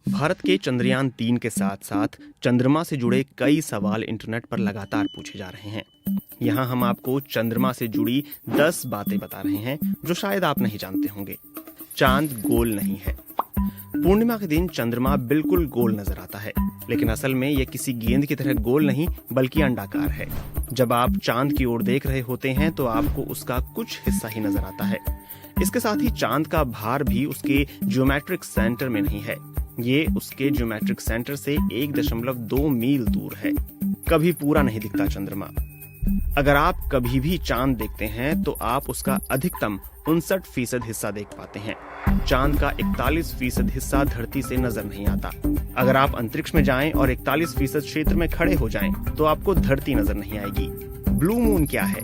भारत के चंद्रयान 3 के साथ साथ चंद्रमा से जुड़े कई सवाल इंटरनेट पर लगातार पूछे जा रहे हैं। यहाँ हम आपको चंद्रमा से जुड़ी 10 बातें बता रहे हैं जो शायद आप नहीं जानते होंगे। चांद गोल नहीं है। पूर्णिमा के दिन चंद्रमा बिल्कुल गोल नजर आता है, लेकिन असल में यह किसी गेंद की तरह गोल नहीं बल्कि अंडाकार है। जब आप चांद की ओर देख रहे होते हैं तो आपको उसका कुछ हिस्सा ही नजर आता है। इसके साथ ही चांद का भार भी उसके ज्योमेट्रिक सेंटर में नहीं है, ये उसके ज्योमेट्रिक सेंटर से 1.2 मील दूर है। कभी पूरा नहीं दिखता चंद्रमा। अगर आप कभी भी चांद देखते हैं तो आप उसका अधिकतम 59% हिस्सा देख पाते हैं। चांद का 41% हिस्सा धरती से नजर नहीं आता। अगर आप अंतरिक्ष में जाएं और 41% क्षेत्र में खड़े हो जाएं तो आपको धरती नजर नहीं आएगी। ब्लू मून क्या है?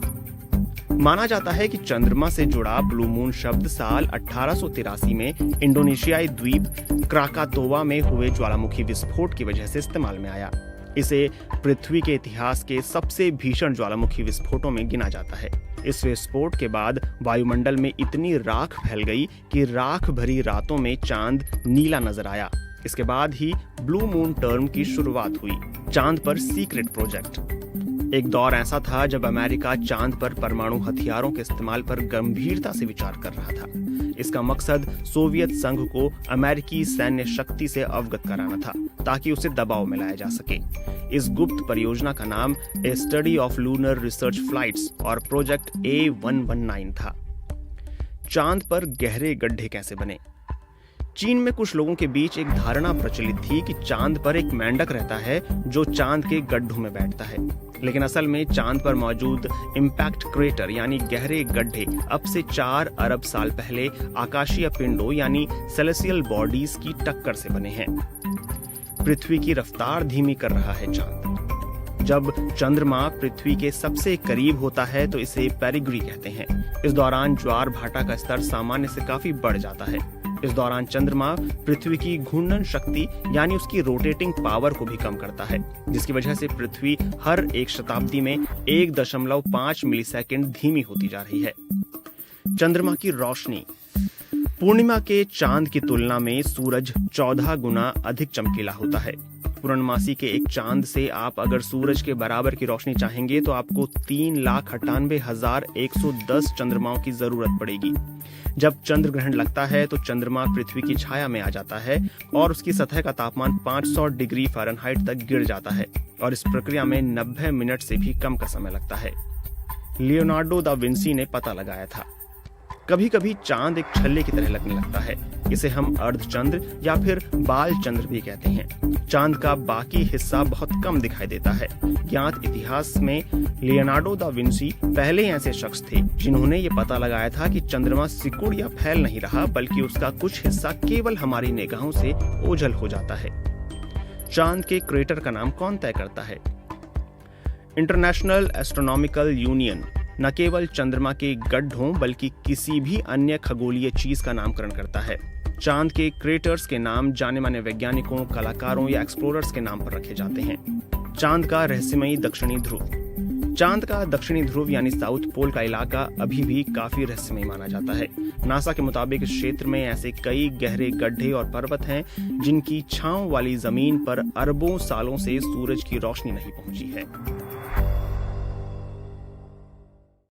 माना जाता है कि चंद्रमा से जुड़ा ब्लू मून शब्द साल 1883 में इंडोनेशियाई द्वीप क्राकातोवा में हुए ज्वालामुखी विस्फोट की वजह से इस्तेमाल में आया। इसे पृथ्वी के इतिहास के सबसे भीषण ज्वालामुखी विस्फोटों में गिना जाता है। इस विस्फोट के बाद वायुमंडल में इतनी राख फैल गई कि राख भरी रातों में चांद नीला नजर आया। इसके बाद ही ब्लू मून टर्म की शुरुआत हुई। चांद पर सीक्रेट प्रोजेक्ट। एक दौर ऐसा था जब अमेरिका चांद पर परमाणु हथियारों के इस्तेमाल पर गंभीरता से विचार कर रहा था। इसका मकसद सोवियत संघ को अमेरिकी सैन्य शक्ति से अवगत कराना था ताकि उसे दबाव में लाया जा सके। इस गुप्त परियोजना का नाम a study of lunar research flights और प्रोजेक्ट A119 था। चांद पर गहरे गड्ढे कैसे बने? चीन में कुछ लोगों के बीच एक धारणा प्रचलित थी कि चांद पर एक मेंढक रहता है जो चांद के गड्ढों में बैठता है, लेकिन असल में चांद पर मौजूद इम्पैक्ट क्रेटर यानी गहरे गड्ढे अब से 4 अरब साल पहले आकाशीय पिंडों यानी सेलेस्टियल बॉडीज की टक्कर से बने हैं। पृथ्वी की रफ्तार धीमी कर रहा है चांद। जब चंद्रमा पृथ्वी के सबसे करीब होता है तो इसे पेरिग्री कहते हैं। इस दौरान ज्वार भाटा का स्तर सामान्य से काफी बढ़ जाता है। इस दौरान चंद्रमा पृथ्वी की घूर्णन शक्ति यानी उसकी रोटेटिंग पावर को भी कम करता है, जिसकी वजह से पृथ्वी हर एक शताब्दी में 1.5 मिलीसेकंड धीमी होती जा रही है। चंद्रमा की रोशनी। पूर्णिमा के चांद की तुलना में सूरज 14 गुना अधिक चमकीला होता है। पूर्णमासी के एक चांद से आप अगर सूरज के बराबर की रोशनी चाहेंगे तो आपको 3,98,110 चंद्रमाओं की जरूरत पड़ेगी। जब चंद्र ग्रहण लगता है तो चंद्रमा पृथ्वी की छाया में आ जाता है और उसकी सतह का तापमान 500 डिग्री फ़ारेनहाइट तक गिर जाता है और इस प्रक्रिया में 90 मिनट से भी कम का समय लगता है। लियोनार्डो दा विंसी ने पता लगाया था। कभी कभी चांद एक छल्ले की तरह लगने लगता है। इसे हम अर्धचंद्र या फिर बाल चंद्र भी कहते हैं। चांद का बाकी हिस्सा बहुत कम दिखाई देता है। ज्ञात इतिहास में लियोनार्डो दा विंसी पहले ऐसे शख्स थे जिन्होंने ये पता लगाया था कि चंद्रमा सिकुड़ या फैल नहीं रहा, बल्कि उसका कुछ हिस्सा केवल हमारी निगाहों से ओझल हो जाता है। चांद के क्रेटर का नाम कौन तय करता है? इंटरनेशनल एस्ट्रोनॉमिकल यूनियन न केवल चंद्रमा के गड्ढों बल्कि किसी भी अन्य खगोलीय चीज का नामकरण करता है। चांद के क्रेटर्स के नाम जाने माने वैज्ञानिकों, कलाकारों या एक्सप्लोरर्स के नाम पर रखे जाते हैं। चांद का रहस्यमयी दक्षिणी ध्रुव। चांद का दक्षिणी ध्रुव यानी साउथ पोल का इलाका अभी भी काफी रहस्यमयी माना जाता है। नासा के मुताबिक इस क्षेत्र में ऐसे कई गहरे गड्ढे और पर्वत हैं जिनकी छांव वाली जमीन पर अरबों सालों से सूरज की रोशनी नहीं पहुंची है।